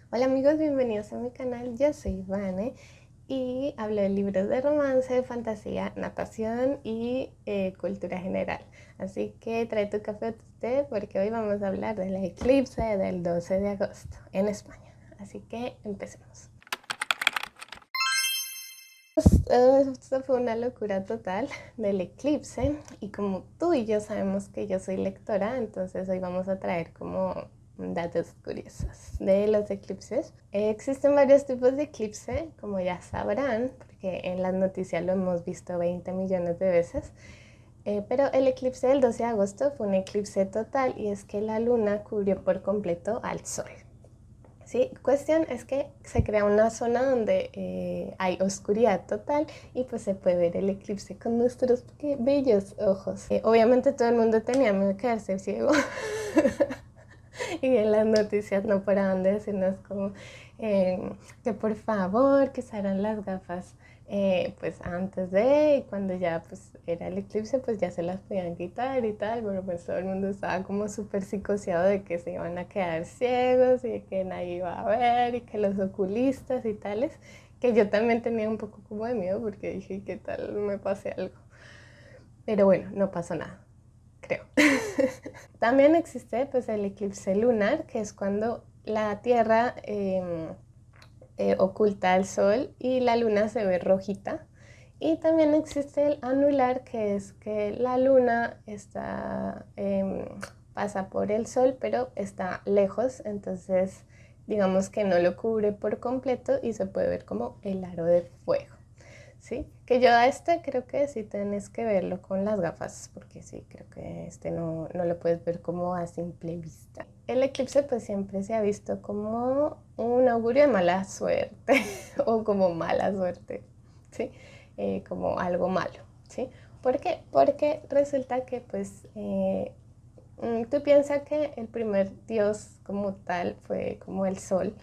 Hola amigos, bienvenidos a mi canal. Yo soy Vane y hablo de libros de romance, fantasía, natación y cultura general. Así que trae tu café o tu té porque hoy vamos a hablar del eclipse del 12 de agosto en España. Así que empecemos. Esto fue una locura total del eclipse y como tú y yo sabemos que yo soy lectora, entonces hoy vamos a traer como datos curiosos de los eclipses. Existen varios tipos de eclipse, como ya sabrán, porque en las noticias lo hemos visto 20 millones de veces. Pero el eclipse del 12 de agosto fue un eclipse total y es que la luna cubrió por completo al sol. Sí, cuestión es que se crea una zona donde hay oscuridad total y pues se puede ver el eclipse con nuestros bellos ojos. Obviamente todo el mundo tenía miedo de quedarse ciego y en las noticias no paraban de decirnos como que por favor que usaran las gafas pues antes de y cuando ya pues era el eclipse pues ya se las podían quitar y tal, pero pues todo el mundo estaba como súper psicoseado de que se iban a quedar ciegos y de que nadie iba a ver y que los oculistas y tales, que yo también tenía un poco como de miedo porque dije, ¿qué tal me pase algo? Pero bueno, no pasó nada, creo. También existe pues el eclipse lunar, que es cuando la Tierra oculta al Sol y la Luna se ve rojita. Y también existe el anular, que es que la Luna pasa por el Sol, pero está lejos, entonces digamos que no lo cubre por completo y se puede ver como el aro de fuego. ¿Sí? Que yo a este creo que sí tenés que verlo con las gafas, porque sí, creo que este no lo puedes ver como a simple vista. El eclipse pues siempre se ha visto como un augurio de mala suerte o como mala suerte, ¿sí? Como algo malo, ¿sí? ¿Por qué? Porque resulta que pues tú piensas que el primer dios como tal fue como el sol.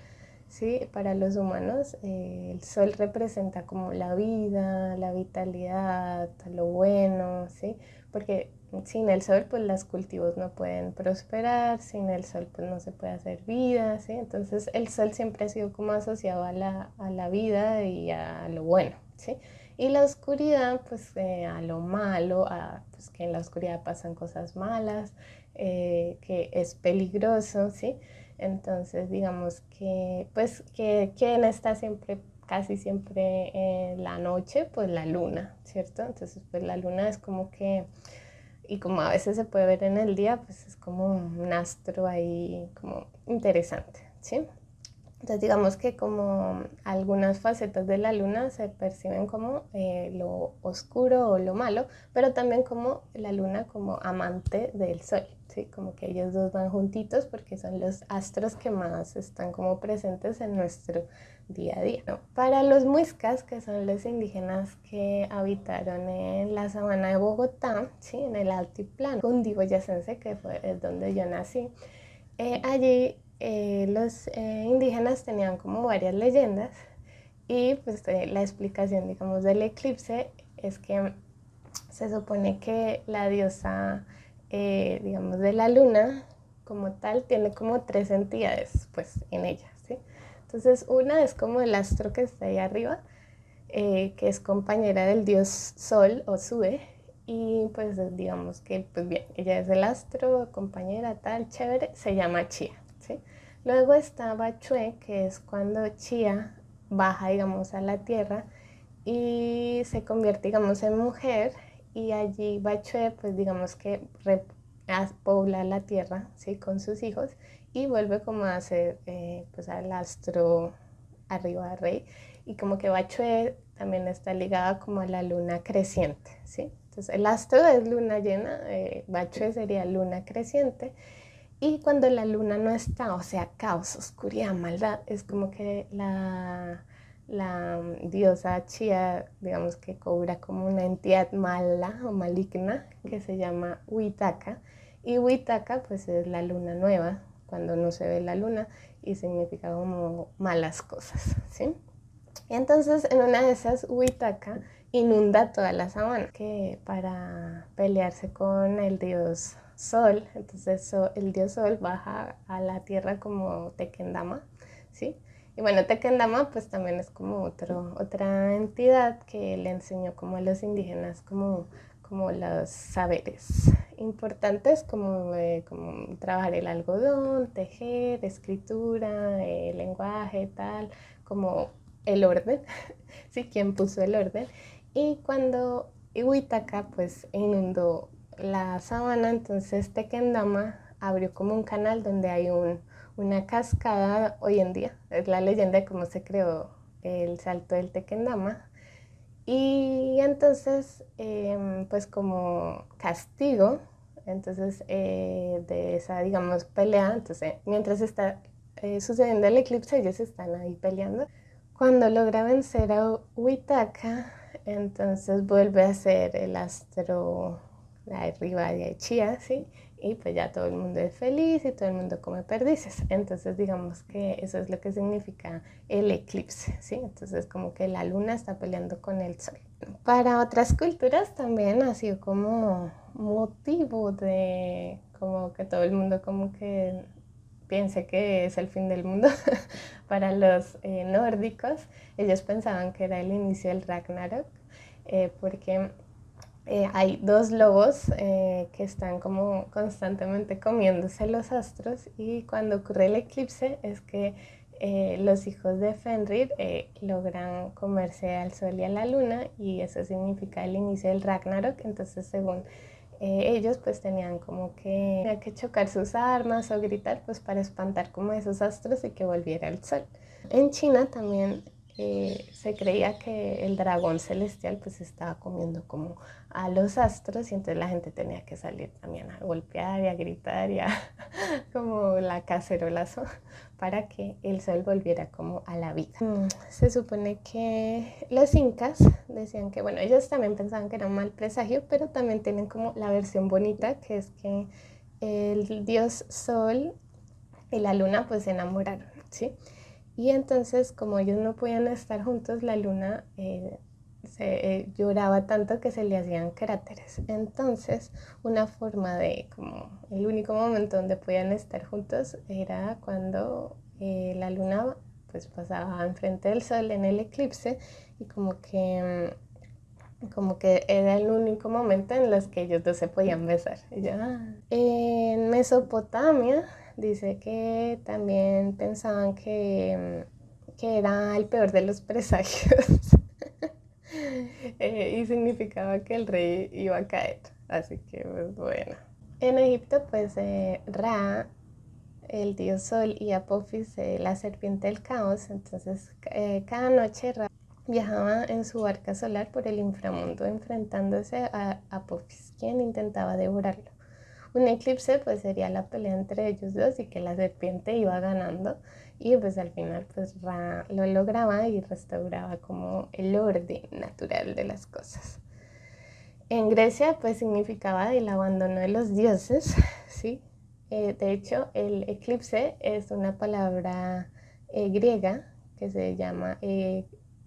Sí, para los humanos el sol representa como la vida, la vitalidad, lo bueno, ¿sí? Porque sin el sol pues los cultivos no pueden prosperar, sin el sol pues no se puede hacer vida, ¿sí? Entonces el sol siempre ha sido como asociado a la vida y a lo bueno, ¿sí? Y la oscuridad pues a lo malo, pues que en la oscuridad pasan cosas malas, que es peligroso, ¿sí? Entonces, digamos que, pues, que quien está siempre, casi siempre en la noche, pues la luna, ¿cierto? Entonces, pues la luna es como que, y como a veces se puede ver en el día, pues es como un astro ahí como interesante, ¿sí? Entonces digamos que como algunas facetas de la luna se perciben como lo oscuro o lo malo, pero también como la luna como amante del sol, ¿sí? Como que ellos dos van juntitos porque son los astros que más están como presentes en nuestro día a día, ¿no? Para los muiscas, que son los indígenas que habitaron en la sabana de Bogotá, ¿sí? En el altiplano cundiboyacense, que es donde yo nací, allí los indígenas tenían como varias leyendas y pues la explicación, digamos, del eclipse es que se supone que la diosa, digamos, de la luna como tal tiene como tres entidades pues en ella, ¿sí? Entonces una es como el astro que está ahí arriba, que es compañera del dios Sol o Sue, y pues digamos que pues bien, ella es el astro, compañera tal, chévere, se llama Chía, ¿sí? Luego está Bachue, que es cuando Chía baja, digamos, a la tierra y se convierte, digamos, en mujer y allí Bachue, pues digamos que pobla la tierra, ¿sí? Con sus hijos y vuelve como a ser, pues al astro arriba rey y como que Bachue también está ligada como a la luna creciente, ¿sí? Entonces el astro es luna llena, Bachue sería luna creciente y cuando la luna no está, o sea, caos, oscuridad, maldad, es como que la diosa Chía, digamos que cobra como una entidad mala o maligna que se llama Huitaca. Y Huitaca pues es la luna nueva, cuando no se ve la luna y significa como malas cosas, ¿sí? Y entonces en una de esas Huitaca inunda toda la sabana que para pelearse con el dios Sol, entonces el dios Sol baja a la tierra como Tequendama, ¿sí? Y bueno, Tequendama pues también es como otra entidad que le enseñó como a los indígenas como los saberes importantes como trabajar el algodón, tejer, escritura, lenguaje, tal, como el orden, ¿sí? ¿Quién puso el orden? Y cuando Huitaca pues inundó la sabana, entonces Tequendama abrió como un canal donde hay una cascada hoy en día. Es la leyenda de cómo se creó el salto del Tequendama. Y entonces, pues como castigo, entonces de esa, digamos, pelea, entonces mientras está sucediendo el eclipse, ellos están ahí peleando. Cuando logra vencer a Huitaca, entonces vuelve a ser el astro arriba de Chía, ¿sí? Y pues ya todo el mundo es feliz y todo el mundo come perdices. Entonces digamos que eso es lo que significa el eclipse, ¿sí? Entonces como que la luna está peleando con el sol. Para otras culturas también ha sido como motivo de como que todo el mundo como que piense que es el fin del mundo. Para los nórdicos, ellos pensaban que era el inicio del Ragnarok, porque hay dos lobos que están como constantemente comiéndose los astros y cuando ocurre el eclipse es que los hijos de Fenrir logran comerse al sol y a la luna y eso significa el inicio del Ragnarok. Entonces según ellos pues tenían que chocar sus armas o gritar pues para espantar como esos astros y que volviera el sol. En China también se creía que el dragón celestial pues estaba comiendo como a los astros y entonces la gente tenía que salir también a golpear y a gritar y a como la cacerolazo para que el sol volviera como a la vida. Se supone que los incas decían que, bueno, ellos también pensaban que era un mal presagio, pero también tienen como la versión bonita, que es que el dios sol y la luna pues se enamoraron, ¿sí? Y entonces como ellos no podían estar juntos, la luna lloraba tanto que se le hacían cráteres. Entonces una forma de, como el único momento donde podían estar juntos era cuando la luna pues pasaba enfrente del sol en el eclipse y como que era el único momento en los que ellos dos se podían besar. Y yo, En Mesopotamia dice que también pensaban que era el peor de los presagios y significaba que el rey iba a caer. Así que, pues bueno. En Egipto, pues Ra, el dios Sol, y Apophis, la serpiente del caos. Entonces, cada noche Ra viajaba en su barca solar por el inframundo enfrentándose a Apophis, quien intentaba devorarlo. Un eclipse pues sería la pelea entre ellos dos y que la serpiente iba ganando y pues al final pues Ra lo lograba y restauraba como el orden natural de las cosas. En Grecia pues significaba el abandono de los dioses, ¿sí? De hecho el eclipse es una palabra griega que se llama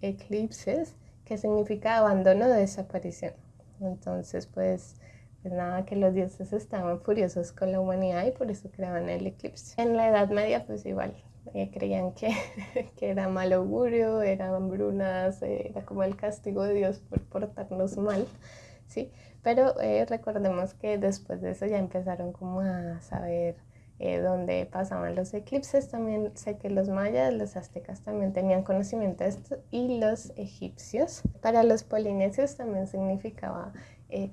eclipses, que significa abandono o desaparición. Entonces pues nada, que los dioses estaban furiosos con la humanidad y por eso creaban el eclipse. En la Edad Media pues igual creían que, que era mal augurio, eran hambrunas, era como el castigo de Dios por portarnos mal, ¿sí? Pero recordemos que después de eso ya empezaron como a saber dónde pasaban los eclipses. También sé que los mayas, los aztecas también tenían conocimiento de esto y los egipcios. Para los polinesios también significaba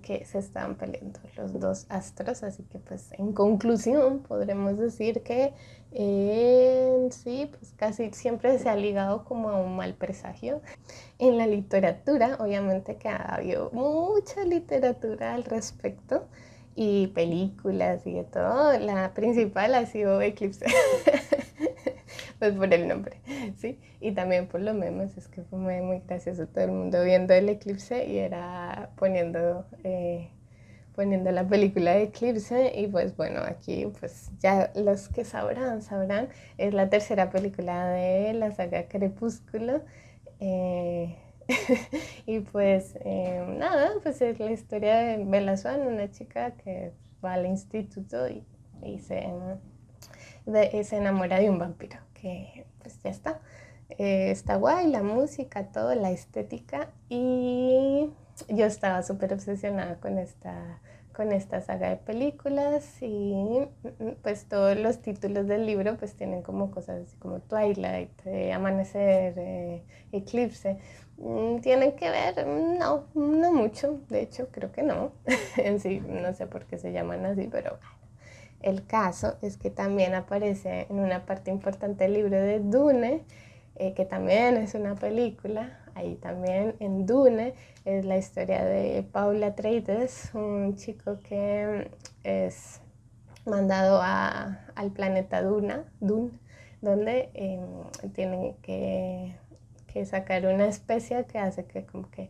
que se estaban peleando los dos astros, así que pues en conclusión podremos decir que sí, pues casi siempre se ha ligado como a un mal presagio. En la literatura, obviamente que ha habido mucha literatura al respecto y películas y de todo. La principal ha sido Eclipse, pues por el nombre, ¿sí? Y también por los memes, es que fue muy gracioso todo el mundo viendo el eclipse y era poniendo la película de Eclipse y pues bueno, aquí pues ya los que sabrán, es la tercera película de la saga Crepúsculo. eh, y pues nada, pues es la historia de Bella Swan, una chica que va al instituto y se enamora de un vampiro, que pues ya está. Está guay la música, todo, la estética, y yo estaba súper obsesionada con esta saga de películas y pues todos los títulos del libro pues tienen como cosas así como Twilight, Amanecer, Eclipse. ¿Tienen que ver? No, no mucho, de hecho creo que no, en sí, no sé por qué se llaman así, pero bueno. El caso es que también aparece en una parte importante del libro de Dune, que también es una película. Ahí también en Dune es la historia de Paul Atreides, un chico que es mandado al planeta Dune, donde tienen que sacar una especie que hace que como que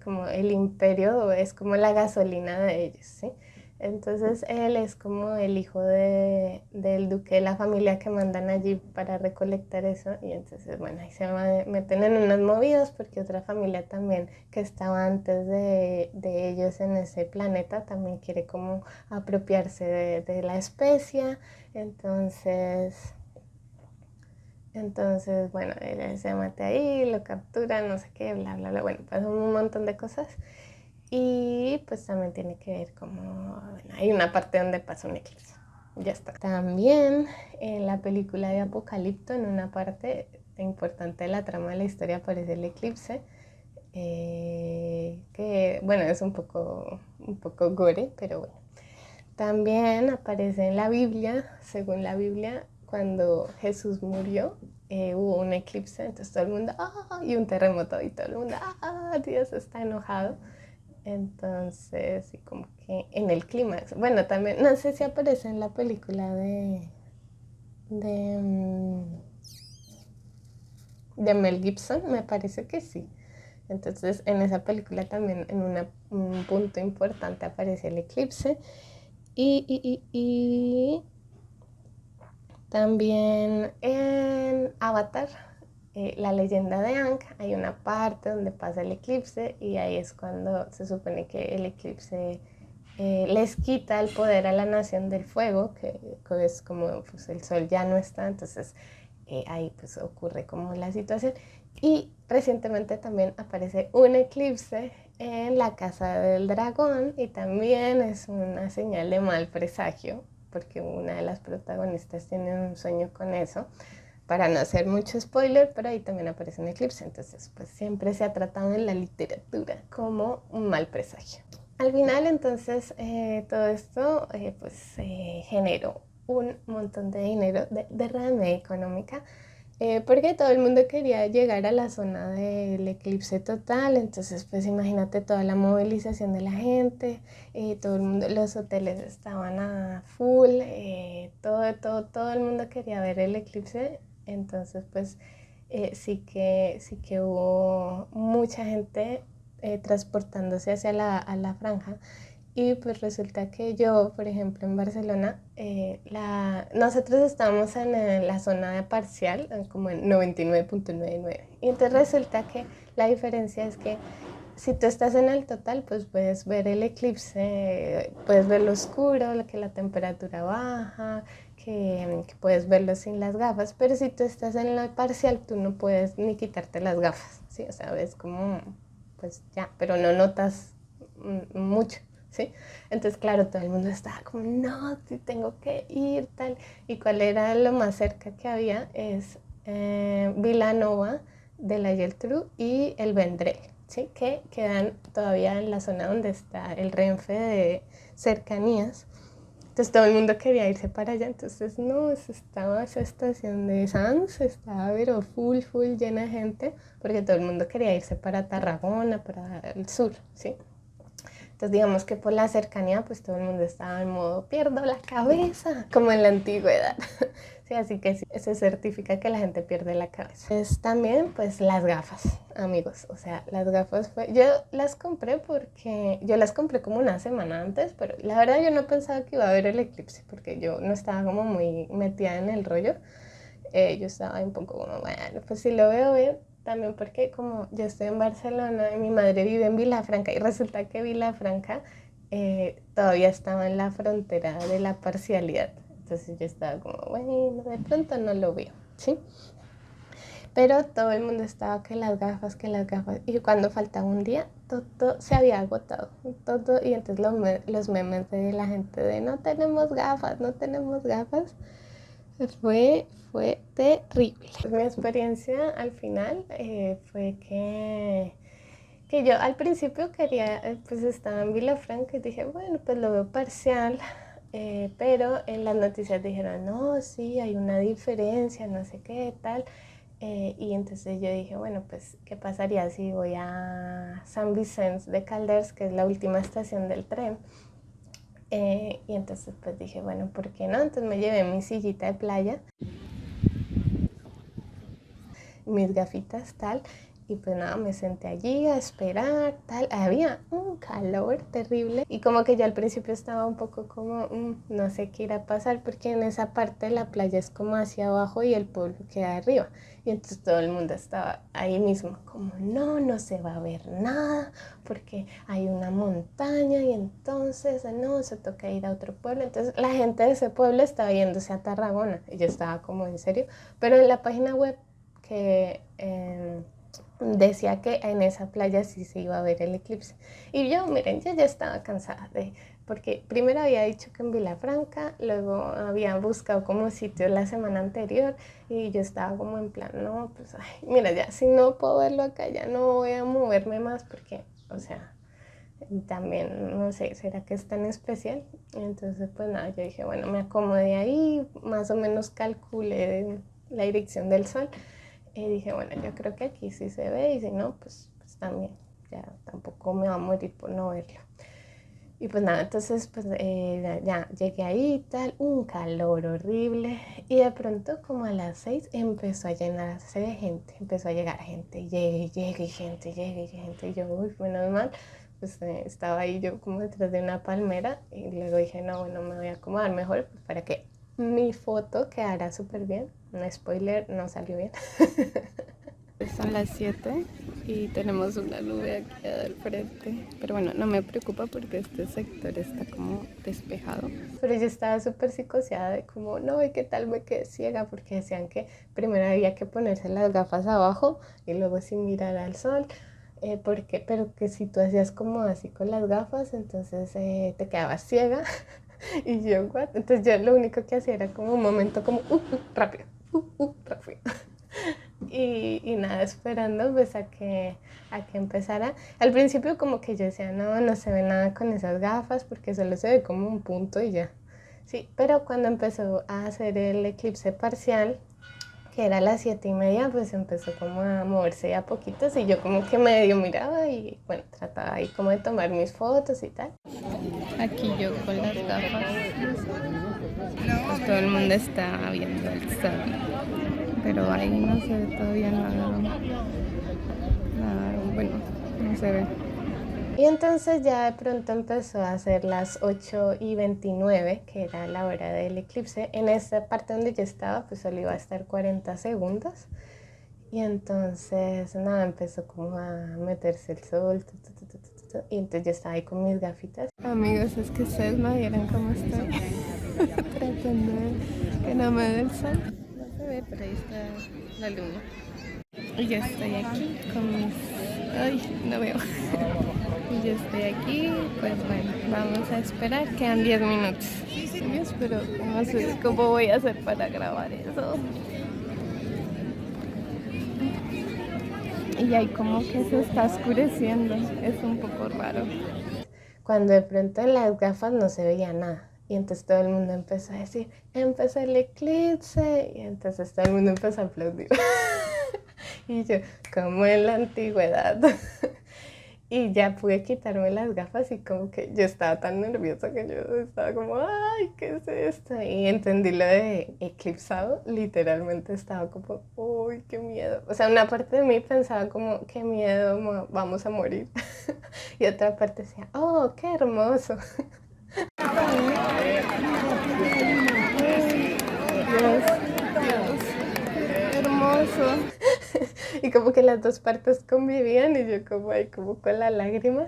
como el imperio es como la gasolina de ellos, ¿sí? Entonces él es como el hijo del duque de la familia que mandan allí para recolectar eso, y entonces bueno, ahí se meten en unas movidas porque otra familia también que estaba antes de ellos en ese planeta también quiere como apropiarse de la especie, entonces... Entonces, bueno, él se mete ahí, lo capturan, no sé qué, bla, bla, bla. Bueno, pasan un montón de cosas. Y pues también tiene que ver como, bueno, hay una parte donde pasa un eclipse. Ya está. También en la película de Apocalipto, en una parte importante de la trama de la historia, aparece el eclipse. Que bueno, es un poco gore, pero bueno. También aparece en la Biblia, según la Biblia, cuando Jesús murió, hubo un eclipse, entonces todo el mundo, ¡ah! Y un terremoto, y todo el mundo, ¡ah! Dios está enojado. Entonces, y como que en el clímax, bueno, también, no sé si aparece en la película de, mm, de Mel Gibson, me parece que sí. Entonces, en esa película también, en un punto importante aparece el eclipse. Y también en Avatar, la leyenda de Aang, hay una parte donde pasa el eclipse y ahí es cuando se supone que el eclipse les quita el poder a la nación del fuego, que es como pues, el sol ya no está, entonces ahí pues ocurre como la situación. Y recientemente también aparece un eclipse en la casa del dragón y también es una señal de mal presagio porque una de las protagonistas tiene un sueño con eso. Para no hacer mucho spoiler, pero ahí también aparece un eclipse, entonces pues siempre se ha tratado en la literatura como un mal presagio. Al final entonces todo esto pues generó un montón de dinero, de derrame económica, porque todo el mundo quería llegar a la zona del eclipse total, entonces pues imagínate toda la movilización de la gente, todo el mundo, los hoteles estaban a full, todo el mundo quería ver el eclipse, entonces pues sí que hubo mucha gente transportándose hacia a la franja. Y pues resulta que yo, por ejemplo, en Barcelona, nosotros estábamos en la zona de parcial, como en 99.99. Y entonces resulta que la diferencia es que si tú estás en el total, pues puedes ver el eclipse, puedes verlo oscuro, que la temperatura baja, que puedes verlo sin las gafas, pero si tú estás en la parcial, tú no puedes ni quitarte las gafas, ¿sí? O sea, ves como, pues ya, pero no notas mucho. ¿Sí? Entonces, claro, todo el mundo estaba como, no, sí tengo que ir, tal. ¿Y cuál era lo más cerca que había? Es Vilanova de la Geltrú y el Vendrell, ¿sí? Que quedan todavía en la zona donde está el Renfe de cercanías. Entonces todo el mundo quería irse para allá, entonces no, estaba esa estación de Sanz, estaba pero full llena de gente, porque todo el mundo quería irse para Tarragona, para el sur, ¿sí? Entonces digamos que por la cercanía pues todo el mundo estaba en modo pierdo la cabeza, como en la antigüedad. Sí, así que sí, se certifica que la gente pierde la cabeza. Es también pues las gafas, amigos. O sea, las gafas yo las compré porque yo las compré como una semana antes, pero la verdad yo no pensaba que iba a haber el eclipse porque yo no estaba como muy metida en el rollo. Yo estaba un poco como, bueno, pues si lo veo bien, también porque como yo estoy en Barcelona y mi madre vive en Vilafranca y resulta que Vilafranca todavía estaba en la frontera de la parcialidad. Entonces yo estaba como, bueno, de pronto no lo veo, ¿sí? Pero todo el mundo estaba que las gafas, que las gafas. Y cuando faltaba un día, todo se había agotado. Todo, y entonces los memes de la gente de no tenemos gafas, no tenemos gafas. Fue terrible. Mi experiencia al final fue que yo al principio quería, pues estaba en Vilafranca y dije, bueno, pues lo veo parcial, pero en las noticias dijeron, no, sí, hay una diferencia, no sé qué, tal. Y entonces yo dije, bueno, pues, ¿qué pasaría si voy a San Vicente de Calders, que es la última estación del tren? Y entonces pues dije, bueno, ¿por qué no? Entonces me llevé mi sillita de playa, mis gafitas, tal, y pues nada, me senté allí a esperar, tal. Había un calor terrible y como que yo al principio estaba un poco como, no sé qué irá a pasar porque en esa parte de la playa es como hacia abajo y el pueblo queda arriba. Y entonces todo el mundo estaba ahí mismo, como no, no se va a ver nada porque hay una montaña y entonces no, se toca ir a otro pueblo. Entonces la gente de ese pueblo estaba yéndose a Tarragona y yo estaba como en serio, pero en la página web que decía que en esa playa sí se iba a ver el eclipse. Y yo, miren, yo ya estaba cansada porque primero había dicho que en Vilafranca, luego había buscado como sitio la semana anterior y yo estaba como en plan, no, pues, ay, mira, ya, si no puedo verlo acá, ya no voy a moverme más porque, o sea, también, no sé, ¿será que es tan especial? Entonces, pues nada, yo dije, bueno, me acomodé ahí, más o menos calculé la dirección del sol y dije, bueno, yo creo que aquí sí se ve y si no, pues también, ya tampoco me va a morir por no verlo. Y pues nada, entonces pues ya llegué ahí y tal, un calor horrible y de pronto como a las 6 empezó a llenarse de gente, empezó a llegar gente, llegue y gente, llegue y gente, y yo, uy, menos mal, pues estaba ahí yo como detrás de una palmera y luego dije, no, bueno, me voy a acomodar mejor pues, para que mi foto quedara súper bien, un spoiler, no salió bien. Son las 7 y tenemos una nube aquí al frente. Pero bueno, no me preocupa porque este sector está como despejado. Pero yo estaba súper psicoseada de como, no, ¿y qué tal me quedé ciega? Porque decían que primero había que ponerse las gafas abajo y luego sin mirar al sol. Pero que si tú hacías como así con las gafas, entonces te quedabas ciega. Y yo, ¿what? Entonces yo lo único que hacía era como un momento como, rápido, rápido. Y nada, esperando pues a que empezara. Al principio como que yo decía, no, no se ve nada con esas gafas porque solo se ve como un punto y ya. Sí, pero cuando empezó a hacer el eclipse parcial, que era a las 7:30, pues empezó como a moverse a poquitos y yo como que medio miraba y bueno, trataba ahí como de tomar mis fotos y tal. Aquí yo con las gafas, pues todo el mundo está viendo el sol, pero ahí no se ve todavía nada, bueno, no se ve. Y entonces ya de pronto empezó a ser las 8:29, que era la hora del eclipse. En esta parte donde yo estaba, pues solo iba a estar 40 segundos. Y entonces, nada, empezó como a meterse el sol. Y entonces yo estaba ahí con mis gafitas. Amigos, es que ustedes me vieron cómo estoy tratando de que no me dé el sol. No se ve, pero ahí está la luna. Y yo estoy aquí con mis... Ay, no veo. Y yo estoy aquí, pues bueno, vamos a esperar, quedan 10 minutos. Pero no sé cómo voy a hacer para grabar eso. Y ahí como que se está oscureciendo, es un poco raro. Cuando de pronto en las gafas no se veía nada. Y entonces todo el mundo empezó a decir, empezó el eclipse. Y entonces todo el mundo empezó a aplaudir. Y yo, como en la antigüedad. Y ya pude quitarme las gafas y como que yo estaba tan nerviosa que yo estaba como, ay, ¿qué es esto? Y entendí lo de eclipsado, literalmente estaba como, uy, qué miedo. O sea, una parte de mí pensaba como, qué miedo, vamos a morir. Y otra parte decía, oh, qué hermoso. Dios, Dios, qué hermoso. Y como que las dos partes convivían y yo como ahí como con la lágrima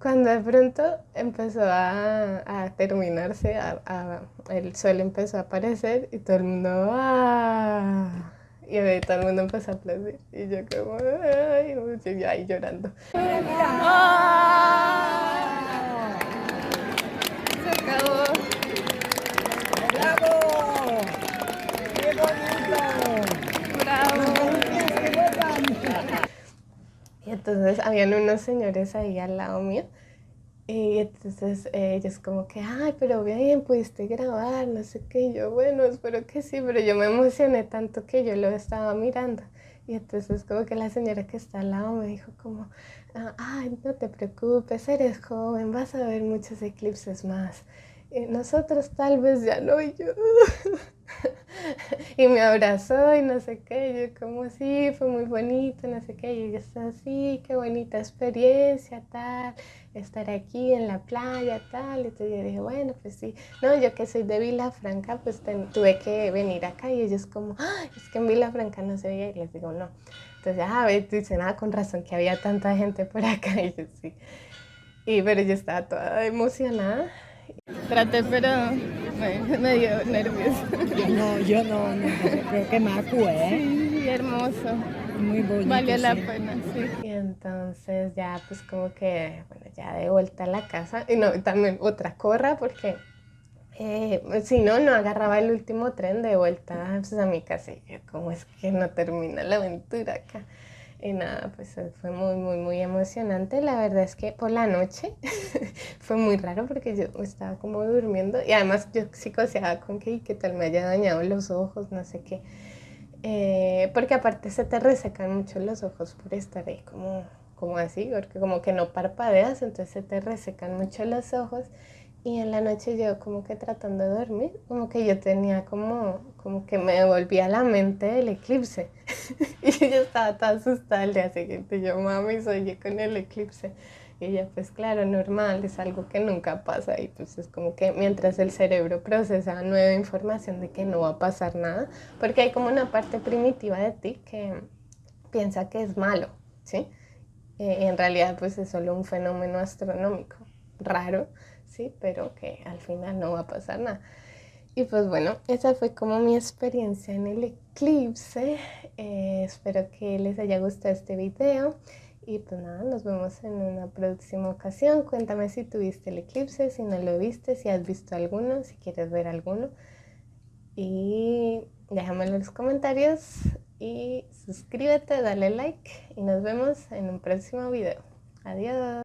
cuando de pronto empezó a terminarse, el sol empezó a aparecer y todo el mundo, ¡ah! Y de ahí todo el mundo empezó a aplaudir. Y yo como, ¡ay! Y yo ahí llorando. ¡Ah! Se acabó. ¡Bravo! ¡Qué bonito! ¡Bravo! ¡Que vuelvan! Y entonces habían unos señores ahí al lado mío. Y entonces ellos como que, ay, pero bien, pudiste grabar, no sé qué. Y yo, bueno, espero que sí, pero yo me emocioné tanto que yo lo estaba mirando. Y entonces como que la señora que está al lado me dijo como, ay, no te preocupes, eres joven, vas a ver muchos eclipses más. Nosotros tal vez ya no, y yo... Y me abrazó y no sé qué, y yo como sí, fue muy bonito, no sé qué, y ella está así, qué bonita experiencia, tal, estar aquí en la playa, tal, y entonces yo dije, bueno, pues sí, no, yo que soy de Vilafranca, pues tuve que venir acá, y ellos como, es que en Vilafranca no se veía, y les digo, no, entonces, dice, nada, con razón que había tanta gente por acá, y yo sí, pero yo estaba toda emocionada. Traté, pero me dio nervios. Yo no, pero qué maco, ¿eh? Sí, hermoso. Muy bonito, Valió la sí. pena, sí. Y entonces ya pues como que, bueno, ya de vuelta a la casa. Y no, también otra corra porque si no, no agarraba el último tren de vuelta pues, a mi casa. Y yo, ¿cómo es que no termina la aventura acá? Y nada, pues fue muy, muy, muy emocionante. La verdad es que por la noche fue muy raro porque yo estaba como durmiendo y además yo psicoseaba con que, ¿qué tal me haya dañado los ojos? No sé qué. Porque aparte se te resecan mucho los ojos por estar ahí como así, porque como que no parpadeas, entonces se te resecan mucho los ojos. Y en la noche yo como que tratando de dormir, como que yo tenía como que me volvía a la mente el eclipse. Y yo estaba toda asustada el día siguiente, yo mami soñé con el eclipse. Y ella pues claro, normal, es algo que nunca pasa y pues es como que mientras el cerebro procesa nueva información de que no va a pasar nada, porque hay como una parte primitiva de ti que piensa que es malo, ¿sí? En realidad pues es solo un fenómeno astronómico raro, ¿sí? Pero que al final no va a pasar nada. Y pues bueno, esa fue como mi experiencia en el eclipse. Espero que les haya gustado este video. Y pues nada, nos vemos en una próxima ocasión. Cuéntame si tuviste el eclipse, si no lo viste, si has visto alguno, si quieres ver alguno. Y déjamelo en los comentarios y suscríbete, dale like y nos vemos en un próximo video. Adiós.